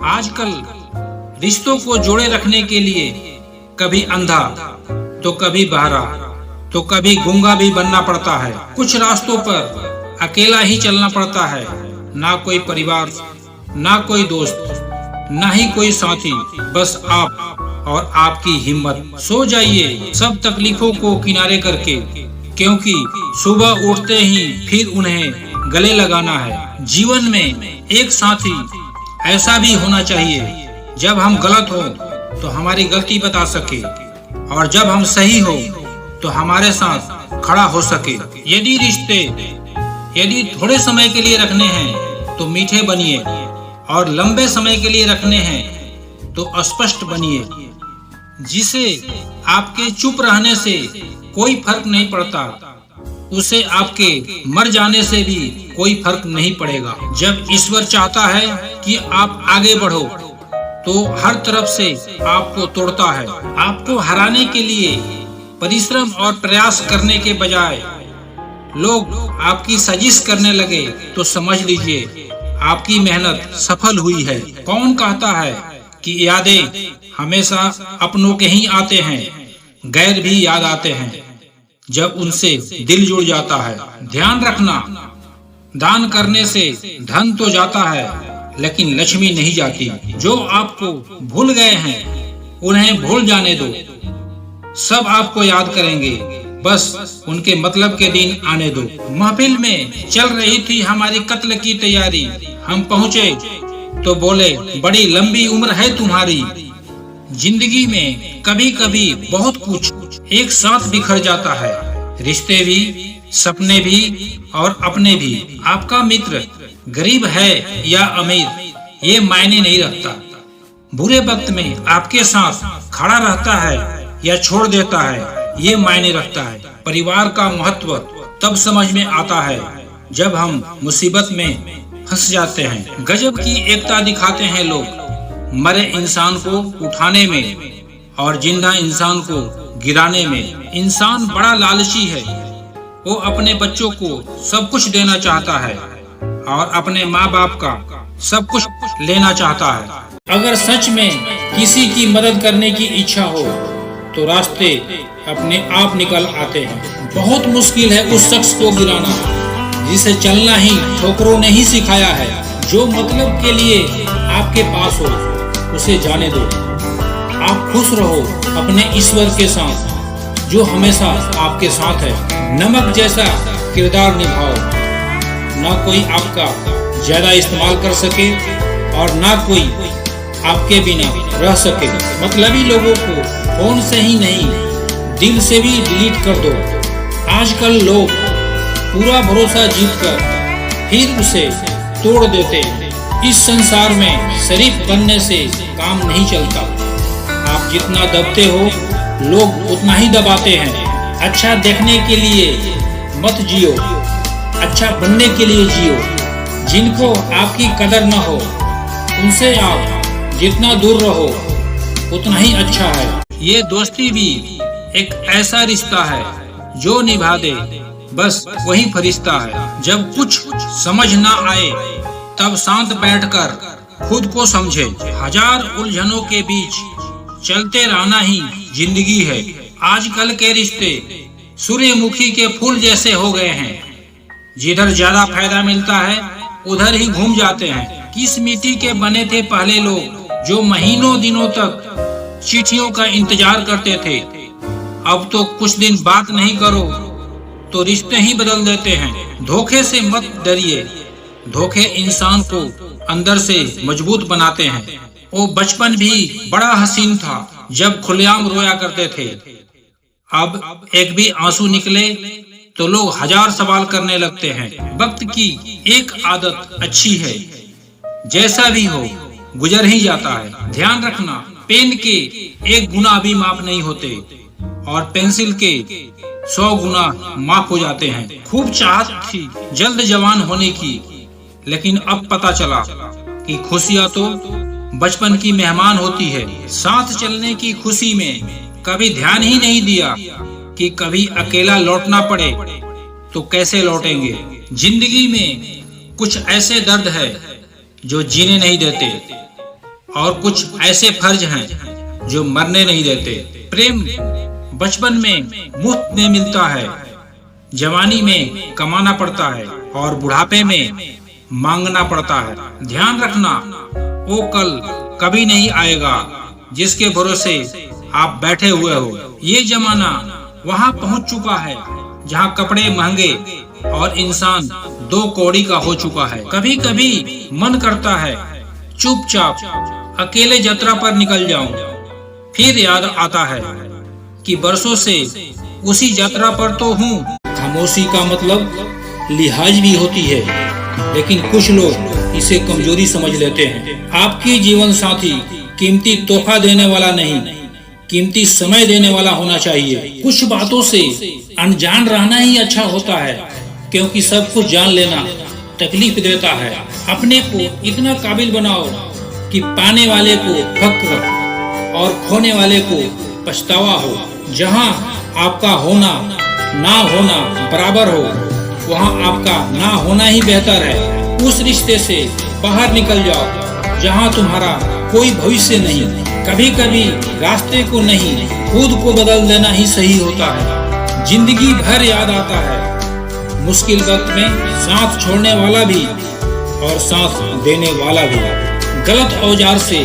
आजकल रिश्तों को जोड़े रखने के लिए कभी अंधा तो कभी बहरा तो कभी गूंगा भी बनना पड़ता है। कुछ रास्तों पर अकेला ही चलना पड़ता है, ना कोई परिवार, ना कोई दोस्त, ना ही कोई साथी, बस आप और आपकी हिम्मत। सो जाइए सब तकलीफों को किनारे करके, क्योंकि सुबह उठते ही फिर उन्हें गले लगाना है। जीवन में एक साथी ऐसा भी होना चाहिए जब हम गलत हो तो हमारी गलती बता सके, और जब हम सही हो तो हमारे साथ खड़ा हो सके। यदि थोड़े समय के लिए रखने हैं तो मीठे बनिए, और लंबे समय के लिए रखने हैं तो स्पष्ट बनिए। जिसे आपके चुप रहने से कोई फर्क नहीं पड़ता, उसे आपके मर जाने से भी कोई फर्क नहीं पड़ेगा। जब ईश्वर चाहता है कि आप आगे बढ़ो तो हर तरफ से आपको तोड़ता है। आपको हराने के लिए परिश्रम और प्रयास करने के बजाय लोग आपकी साजिश करने लगे तो समझ लीजिए आपकी मेहनत सफल हुई है। कौन कहता है कि यादें हमेशा अपनों के ही आते हैं, गैर भी याद आते हैं जब उनसे दिल जुड़ जाता है। ध्यान रखना, दान करने से धन तो जाता है लेकिन लक्ष्मी नहीं जाती। जो आपको भूल गए हैं उन्हें भूल जाने दो, सब आपको याद करेंगे, बस उनके मतलब के दिन आने दो। महफिल में चल रही थी हमारी कत्ल की तैयारी, हम पहुँचे तो बोले बड़ी लंबी उम्र है तुम्हारी। जिंदगी में कभी कभी बहुत कुछ एक साथ बिखर जाता है, रिश्ते भी, सपने भी और अपने भी। आपका मित्र गरीब है या अमीर ये मायने नहीं रखता। बुरे वक्त में आपके साथ खड़ा रहता है या छोड़ देता है ये मायने रखता है। परिवार का महत्व तब समझ में आता है जब हम मुसीबत में फंस जाते हैं। गजब की एकता दिखाते हैं लोग, मरे इंसान को उठाने में और जिंदा इंसान को गिराने में। इंसान बड़ा लालची है, वो अपने बच्चों को सब कुछ देना चाहता है और अपने माँ बाप का सब कुछ लेना चाहता है। अगर सच में किसी की मदद करने की इच्छा हो तो रास्ते अपने आप निकल आते हैं। बहुत मुश्किल है उस शख्स को गिराना जिसे चलना ही ठोकरों ने ही सिखाया है। जो मतलब के लिए आपके पास हो उसे जाने दो। आप खुश रहो अपने ईश्वर के साथ जो हमेशा आपके साथ है। नमक जैसा किरदार निभाओ, ना कोई आपका ज्यादा इस्तेमाल कर सके और ना कोई आपके बिना रह सके। मतलबी लोगों को फोन से ही नहीं दिल से भी डिलीट कर दो। आजकल लोग पूरा भरोसा जीतकर फिर उसे तोड़ देते हैं। इस संसार में शरीफ बनने से काम नहीं चलता। आप जितना दबते हो लोग उतना ही दबाते हैं। अच्छा देखने के लिए मत जियो, अच्छा बनने के लिए जियो। जिनको आपकी कदर न हो उनसे आप जितना दूर रहो उतना ही अच्छा है। ये दोस्ती भी एक ऐसा रिश्ता है जो निभा दे बस वही फरिश्ता है। जब कुछ समझ ना आए तब शांत बैठकर खुद को समझे। हजार उलझनों के बीच चलते रहना ही जिंदगी है। आजकल के रिश्ते सूर्यमुखी के फूल जैसे हो गए हैं, जिधर ज्यादा फायदा मिलता है उधर ही घूम जाते हैं। किस मिट्टी के बने थे पहले लोग जो महीनों दिनों तक चिट्ठियों का इंतजार करते थे। अब तो कुछ दिन बात नहीं करो तो रिश्ते ही बदल देते हैं। धोखे से मत डरिए, धोखे इंसान को अंदर से मजबूत बनाते हैं। वो बचपन भी बड़ा हसीन था जब खुलेआम रोया करते थे। अब एक भी आंसू निकले तो लोग हजार सवाल करने लगते हैं। वक्त की एक आदत अच्छी है, जैसा भी हो गुजर ही जाता है। ध्यान रखना, पेन के 1 गुना भी माफ नहीं होते और पेंसिल के 100 गुना माफ हो जाते हैं। खूब चाहत थी जल्द जवान होने की, लेकिन अब पता चला कि खुशियां तो बचपन की मेहमान होती है। साथ चलने की खुशी में कभी ध्यान ही नहीं दिया कि कभी अकेला लौटना पड़े तो कैसे लौटेंगे। जिंदगी में कुछ ऐसे दर्द है जो जीने नहीं देते, और कुछ ऐसे फर्ज हैं जो मरने नहीं देते। प्रेम बचपन में मुफ्त में मिलता है, जवानी में कमाना पड़ता है और बुढ़ापे में मांगना पड़ता है। ध्यान रखना, वो कल कभी नहीं आएगा जिसके भरोसे आप बैठे हुए हो। ये जमाना वहाँ पहुँच चुका है जहाँ कपड़े महंगे और इंसान 2 कौड़ी का हो चुका है। कभी कभी मन करता है चुपचाप अकेले यात्रा पर निकल जाऊं, फिर याद आता है कि बरसों से उसी यात्रा पर तो हूँ। खामोशी का मतलब लिहाज भी होती है, लेकिन कुछ लोग इसे कमजोरी समझ लेते हैं। आपकी जीवन साथी कीमती तोहफा देने वाला नहीं, कीमती समय देने वाला होना चाहिए। कुछ बातों से अनजान रहना ही अच्छा होता है, क्योंकि सब कुछ जान लेना तकलीफ देता है। अपने को इतना काबिल बनाओ कि पाने वाले को फक्र और खोने वाले को पछतावा हो। जहाँ आपका होना ना होना बराबर हो, वहाँ आपका ना होना ही बेहतर है। उस रिश्ते से बाहर निकल जाओ जहाँ तुम्हारा कोई भविष्य नहीं। कभी कभी रास्ते को नहीं, खुद को बदल देना ही सही होता है। जिंदगी भर याद आता है, मुश्किल वक्त में साथ छोड़ने वाला भी और साथ देने वाला भी। गलत औजार से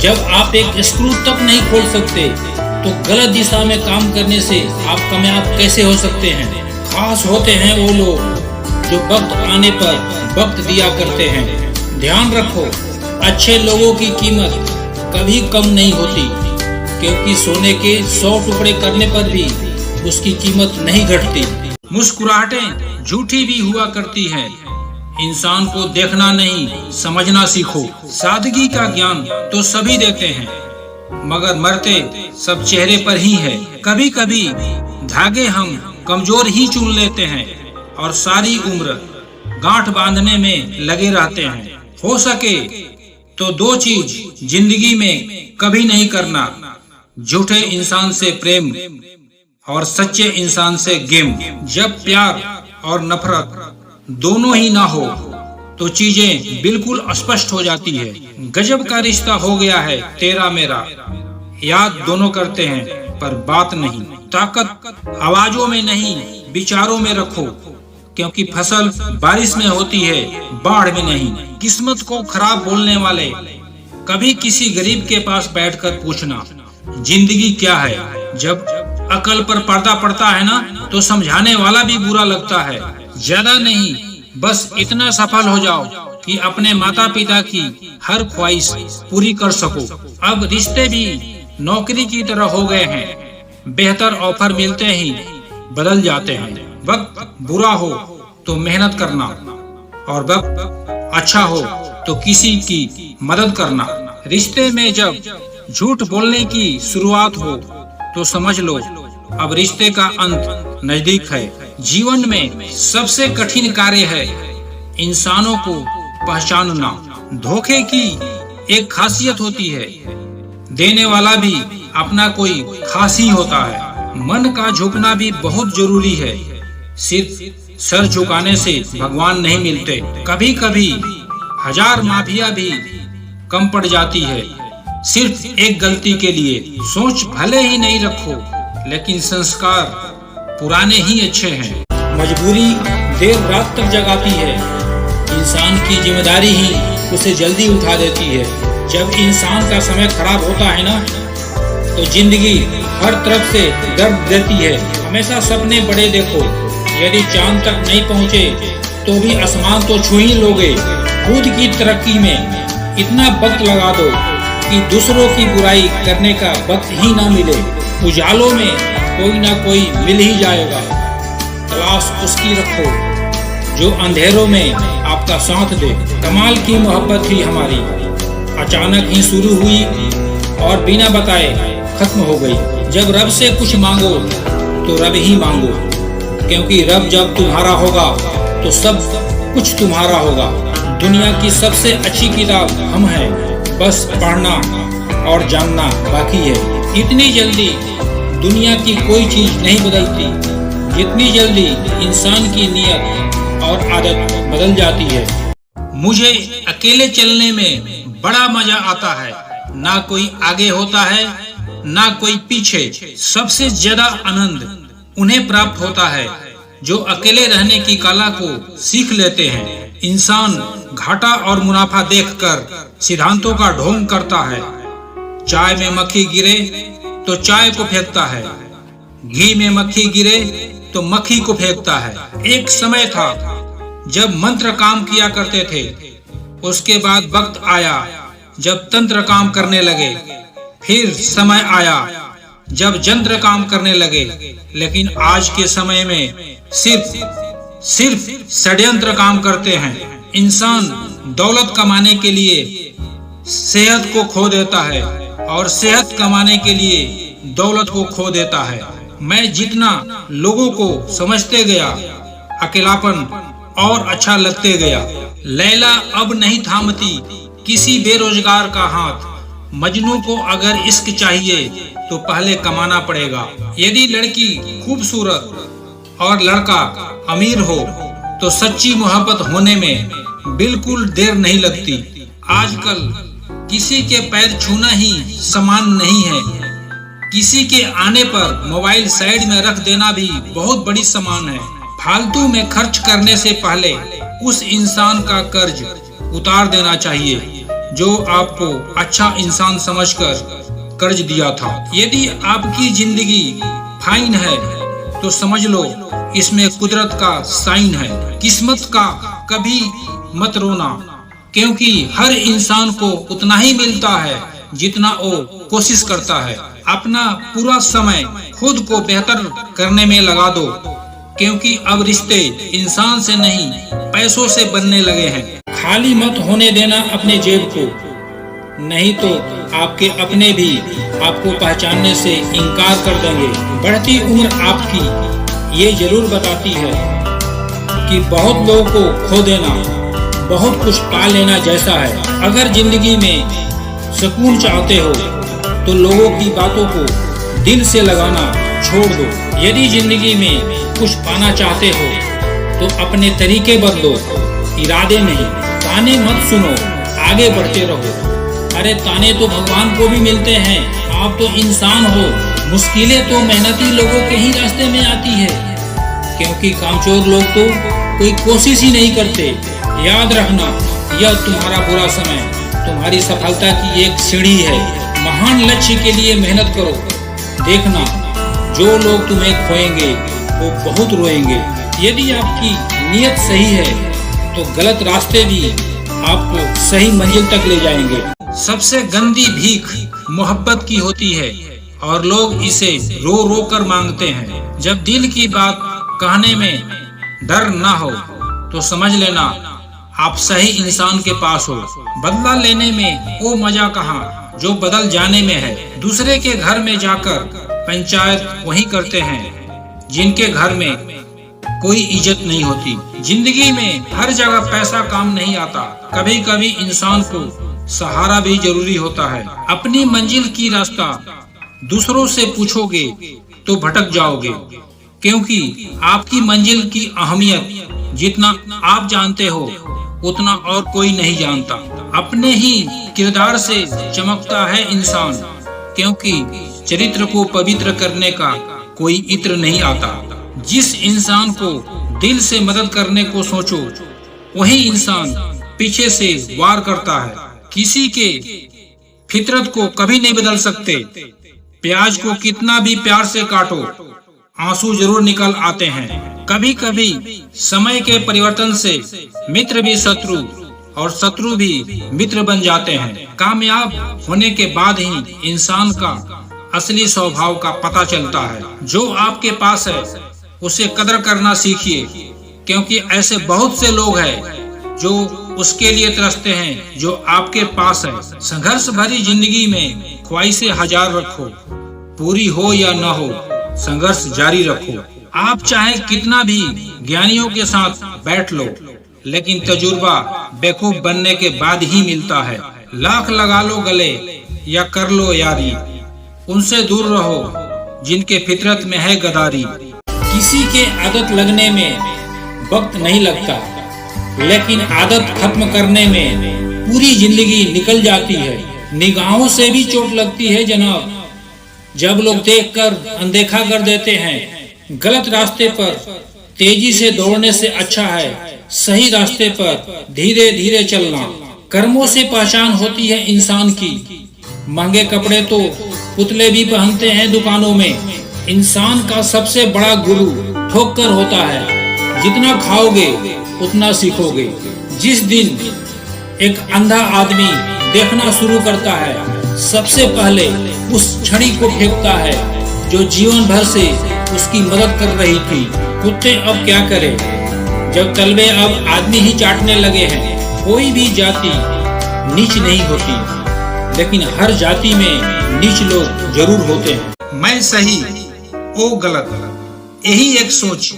जब आप एक स्क्रू तक नहीं खोल सकते, तो गलत दिशा में काम करने से आप कामयाब कैसे हो सकते हैं। खास होते हैं वो लोग जो वक्त आने पर वक्त दिया करते हैं। ध्यान रखो, अच्छे लोगों की कीमत कभी कम नहीं होती, क्योंकि सोने के 100 टुकड़े करने पर भी उसकी कीमत नहीं घटती। मुस्कुराहटें झूठी भी हुआ करती हैं। इंसान को देखना नहीं, समझना सीखो। सादगी का ज्ञान तो सभी देते हैं, मगर मरते सब चेहरे पर ही है। कभी कभी धागे हम कमजोर ही चुन लेते हैं और सारी उम्र गांठ बांधने में लगे रहते हैं। हो सके तो 2 चीज जिंदगी में कभी नहीं करना, झूठे इंसान से प्रेम और सच्चे इंसान से गेम। जब प्यार और नफरत दोनों ही ना हो तो चीजें बिल्कुल स्पष्ट हो जाती है। गजब का रिश्ता हो गया है तेरा मेरा, याद दोनों करते हैं पर बात नहीं। ताकत आवाजों में नहीं, विचारों में रखो, क्योंकि फसल बारिश में होती है, बाढ़ में नहीं। किस्मत को खराब बोलने वाले कभी किसी गरीब के पास बैठकर पूछना जिंदगी क्या है। जब अकल पर पर्दा पड़ता है ना, तो समझाने वाला भी बुरा लगता है। ज्यादा नहीं, बस इतना सफल हो जाओ कि अपने माता पिता की हर ख्वाहिश पूरी कर सको। अब रिश्ते भी नौकरी की तरह हो गए हैं, बेहतर ऑफर मिलते ही बदल जाते हैं। वक्त बुरा हो तो मेहनत करना, और वक्त अच्छा हो तो किसी की मदद करना। रिश्ते में जब झूठ बोलने की शुरुआत हो तो समझ लो अब रिश्ते का अंत नजदीक है। जीवन में सबसे कठिन कार्य है इंसानों को पहचानना। धोखे की एक खासियत होती है, देने वाला भी अपना कोई खास ही होता है। मन का झुकना भी बहुत जरूरी है, सिर्फ सर झुकाने से भगवान नहीं मिलते। कभी कभी 1000 माफिया भी कम पड़ जाती है सिर्फ एक गलती के लिए। सोच भले ही नहीं रखो, लेकिन संस्कार पुराने ही अच्छे हैं। मजबूरी देर रात तक जगाती है, इंसान की जिम्मेदारी ही उसे जल्दी उठा देती है। जब इंसान का समय खराब होता है ना, तो जिंदगी हर तरफ से दर्द देती है। हमेशा सपने बड़े देखो, यदि चांद तक नहीं पहुँचे तो भी आसमान तो छू ही लोगे। खुद की तरक्की में इतना वक्त लगा दो कि दूसरों की बुराई करने का वक्त ही ना मिले। उजालों में कोई ना कोई मिल ही जाएगा, तलाश उसकी रखो जो अंधेरों में आपका साथ दे। कमाल की मोहब्बत थी हमारी, अचानक ही शुरू हुई और बिना बताए खत्म हो गई। जब रब से कुछ मांगो तो रब ही मांगो, क्योंकि रब जब तुम्हारा होगा तो सब कुछ तुम्हारा होगा। दुनिया की सबसे अच्छी किताब हम हैं, बस पढ़ना और जानना बाकी है। इतनी जल्दी दुनिया की कोई चीज नहीं बदलती जितनी जल्दी इंसान की नीयत और आदत बदल जाती है। मुझे अकेले चलने में बड़ा मजा आता है। ना कोई आगे होता है ना कोई पीछे। सबसे ज्यादा आनंद उन्हें प्राप्त होता है जो अकेले रहने की कला को सीख लेते हैं। इंसान घाटा और मुनाफा देखकर सिद्धांतों का ढोंग करता है। चाय में मक्खी गिरे तो चाय को फेंकता है, घी में मक्खी गिरे तो मक्खी को फेंकता है। एक समय था जब मंत्र काम किया करते थे, उसके बाद वक्त आया जब तंत्र काम करने लगे, फिर समय आया जब यंत्र काम करने लगे। लेकिन आज के समय में सिर्फ षड्यंत्र काम करते हैं। इंसान दौलत कमाने के लिए सेहत को खो देता है और सेहत कमाने के लिए दौलत को खो देता है। मैं जितना लोगों को समझते गया, अकेलापन और अच्छा लगते गया। लैला अब नहीं थामती किसी बेरोजगार का हाथ। मजनू को अगर इश्क चाहिए तो पहले कमाना पड़ेगा। यदि लड़की खूबसूरत और लड़का अमीर हो तो सच्ची मोहब्बत होने में बिल्कुल देर नहीं लगती। आजकल किसी के पैर छूना ही समान नहीं है। किसी के आने पर मोबाइल साइड में रख देना भी बहुत बड़ी समान है। फालतू में खर्च करने से पहले उस इंसान का कर्ज उतार देना चाहिए जो आपको अच्छा इंसान समझकर कर्ज दिया था। यदि आपकी जिंदगी फाइन है तो समझ लो इसमें कुदरत का साइन है। किस्मत का कभी मत रोना, क्योंकि हर इंसान को उतना ही मिलता है जितना वो कोशिश करता है। अपना पूरा समय खुद को बेहतर करने में लगा दो, क्योंकि अब रिश्ते इंसान से नहीं पैसों से बनने लगे हैं। खाली मत होने देना अपने जेब को, नहीं तो आपके अपने भी आपको पहचानने से इनकार कर देंगे। बढ़ती उम्र आपकी ये जरूर बताती है कि बहुत लोगों को खो देना बहुत कुछ पा लेना जैसा है। अगर जिंदगी में सुकून चाहते हो तो लोगों की बातों को दिल से लगाना छोड़ दो। यदि जिंदगी में कुछ पाना चाहते हो तो अपने तरीके बदलो, इरादे नहीं। ताने मत सुनो, आगे बढ़ते रहो। अरे ताने तो भगवान को भी मिलते हैं, आप तो इंसान हो। मुश्किलें तो मेहनती लोगों के ही रास्ते में आती है, क्योंकि कामचोर लोग तो कोई कोशिश ही नहीं करते। याद रखना, यह तुम्हारा बुरा समय तुम्हारी सफलता की एक सीढ़ी है। महान लक्ष्य के लिए मेहनत करो। देखना, जो लोग तुम्हें खोएंगे वो बहुत रोएंगे। यदि आपकी नीयत सही है तो गलत रास्ते भी आपको सही मंजिल तक ले जाएंगे। सबसे गंदी भीख मोहब्बत की होती है और लोग इसे रो रो कर मांगते हैं। जब दिल की बात कहने में डर ना हो तो समझ लेना आप सही इंसान के पास हो। बदला लेने में वो मजा कहाँ जो बदल जाने में है। दूसरे के घर में जाकर पंचायत वही करते हैं जिनके घर में कोई इज्जत नहीं होती। जिंदगी में हर जगह पैसा काम नहीं आता। कभी कभी इंसान को सहारा भी जरूरी होता है। अपनी मंजिल की रास्ता दूसरों से पूछोगे तो भटक जाओगे, क्योंकि आपकी मंजिल की अहमियत जितना आप जानते हो उतना और कोई नहीं जानता। अपने ही किरदार से चमकता है इंसान, क्योंकि चरित्र को पवित्र करने का कोई इत्र नहीं आता। जिस इंसान को दिल से मदद करने को सोचो वही इंसान पीछे से वार करता है। किसी के फितरत को कभी नहीं बदल सकते। प्याज को कितना भी प्यार से काटो, आंसू जरूर निकल आते हैं। कभी कभी समय के परिवर्तन से मित्र भी शत्रु और शत्रु भी मित्र बन जाते हैं। कामयाब होने के बाद ही इंसान का असली स्वभाव का पता चलता है। जो आपके पास है उसे कदर करना सीखिए, क्योंकि ऐसे बहुत से लोग हैं जो उसके लिए तरसते हैं जो आपके पास है। संघर्ष भरी जिंदगी में ख्वाहिशें हजार रखो, पूरी हो या न हो संघर्ष जारी रखो। आप चाहे कितना भी ज्ञानियों के साथ बैठ लो, लेकिन तजुर्बा बेवकूफ बनने के बाद ही मिलता है। लाख लगा लो गले या कर लो यारी, उनसे दूर रहो जिनके फितरत में है गदारी। किसी के आदत लगने में वक्त नहीं लगता, लेकिन आदत खत्म करने में पूरी जिंदगी निकल जाती है। निगाहों से भी चोट लगती है जनाब, जब लोग देखकर अनदेखा कर देते हैं। गलत रास्ते पर तेजी से दौड़ने से अच्छा है सही रास्ते पर धीरे धीरे चलना। कर्मों से पहचान होती है इंसान की। महंगे कपड़े तो पुतले भी पहनते हैं दुकानों में। इंसान का सबसे बड़ा गुरु ठोकर होता है। जितना खाओगे उतना सीखोगे। जिस दिन एक अंधा आदमी देखना शुरू करता है, सबसे पहले उस छड़ी को फेंकता है जो जीवन भर से उसकी मदद कर रही थी। कुत्ते अब क्या करें जब तलवे अब आदमी ही चाटने लगे हैं। कोई भी जाति नीच नहीं होती, लेकिन हर जाति में नीच लोग जरूर होते हैं। मैं सही ओ गलत, यही एक सोच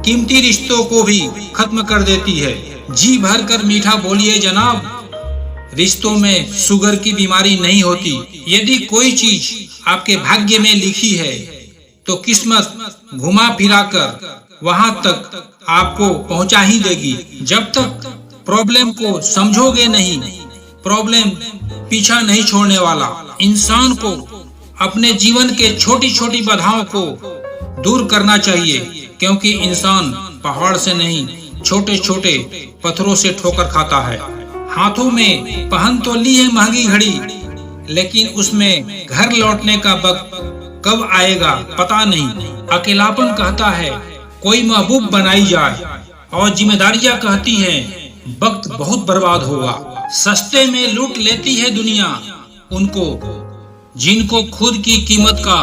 कीमती रिश्तों को भी खत्म कर देती है। जी भर कर मीठा बोलिए जनाब, रिश्तों में शुगर की बीमारी नहीं होती। यदि कोई चीज आपके भाग्य में लिखी है तो किस्मत घुमा फिरा कर वहां तक आपको पहुंचा ही देगी। जब तक प्रॉब्लम को समझोगे नहीं, प्रॉब्लम पीछा नहीं छोड़ने वाला। इंसान को अपने जीवन के छोटी छोटी बाधाओं को दूर करना चाहिए, क्योंकि इंसान पहाड़ से नहीं छोटे छोटे पत्थरों से ठोकर खाता है। हाथों में पहन तो ली है महंगी घड़ी, लेकिन उसमें घर लौटने का वक्त कब आएगा पता नहीं। अकेलापन कहता है कोई महबूब बनाई जाए, और जिम्मेदारियां कहती हैं वक्त बहुत बर्बाद होगा। सस्ते में लूट लेती है दुनिया उनको जिनको खुद की कीमत का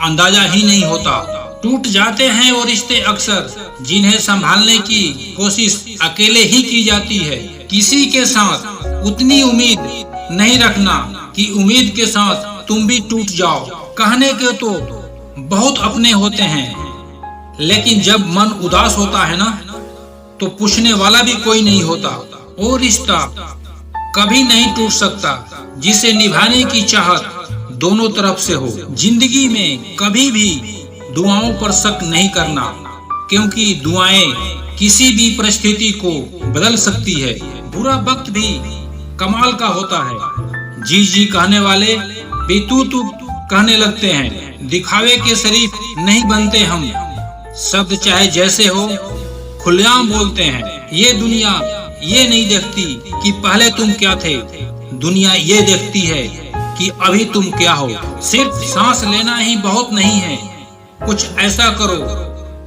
अंदाजा ही नहीं होता। टूट जाते हैं वो रिश्ते अक्सर जिन्हें संभालने की कोशिश अकेले ही की जाती है। किसी के साथ उतनी उम्मीद नहीं रखना कि उम्मीद के साथ तुम भी टूट जाओ। कहने के तो बहुत अपने होते हैं, लेकिन जब मन उदास होता है ना, तो पूछने वाला भी कोई नहीं होता। वो रिश्ता कभी नहीं टूट सकता जिसे निभाने की चाहत दोनों तरफ से हो। जिंदगी में कभी भी दुआओं पर शक नहीं करना, क्योंकि दुआएं किसी भी परिस्थिति को बदल सकती है। बुरा वक्त भी कमाल का होता है। जी जी कहने वाले भी तू तू कहने लगते हैं। दिखावे के शरीफ नहीं बनते हम, शब्द चाहे जैसे हो खुलेआम बोलते हैं। ये दुनिया ये नहीं देखती कि पहले तुम क्या थे, दुनिया ये देखती है कि अभी तुम क्या हो। सिर्फ सांस लेना ही बहुत नहीं है, कुछ ऐसा करो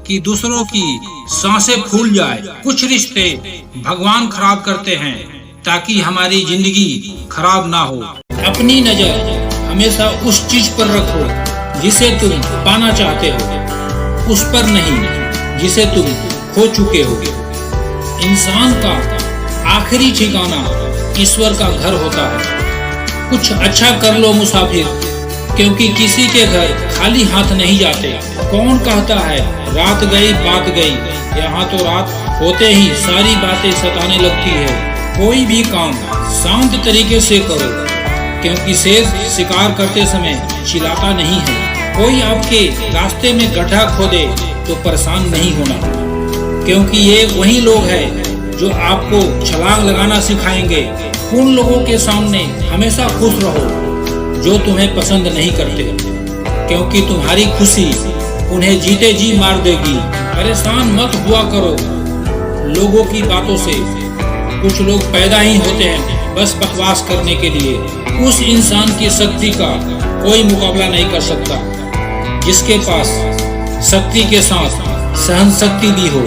कि दूसरों की सांसें फूल जाए। कुछ रिश्ते भगवान खराब करते हैं ताकि हमारी जिंदगी खराब ना हो। अपनी नजर हमेशा उस चीज पर रखो जिसे तुम पाना चाहते हो, उस पर नहीं जिसे तुम खो चुके हो। इंसान का आखिरी ठिकाना ईश्वर का घर होता है। कुछ अच्छा कर लो मुसाफिर, क्योंकि किसी के घर खाली हाथ नहीं जाते। कौन कहता है रात गई बात गई, यहाँ तो रात होते ही सारी बातें सताने लगती है। कोई भी काम शांत तरीके से करो, क्योंकि शेर शिकार करते समय चिल्लाता नहीं है। कोई आपके रास्ते में गड्ढा खोदे तो परेशान नहीं होना, क्योंकि ये वही लोग हैं जो आपको छलांग लगाना सिखाएंगे। उन लोगों के सामने हमेशा खुश रहो जो तुम्हें पसंद नहीं करते, क्योंकि तुम्हारी खुशी उन्हें जीते जी मार देगी। परेशान मत हुआ करो लोगों की बातों से। कुछ लोग पैदा ही होते हैं बस बकवास करने के लिए। उस इंसान की शक्ति का कोई मुकाबला नहीं कर सकता जिसके पास शक्ति के साथ सहन शक्ति भी हो।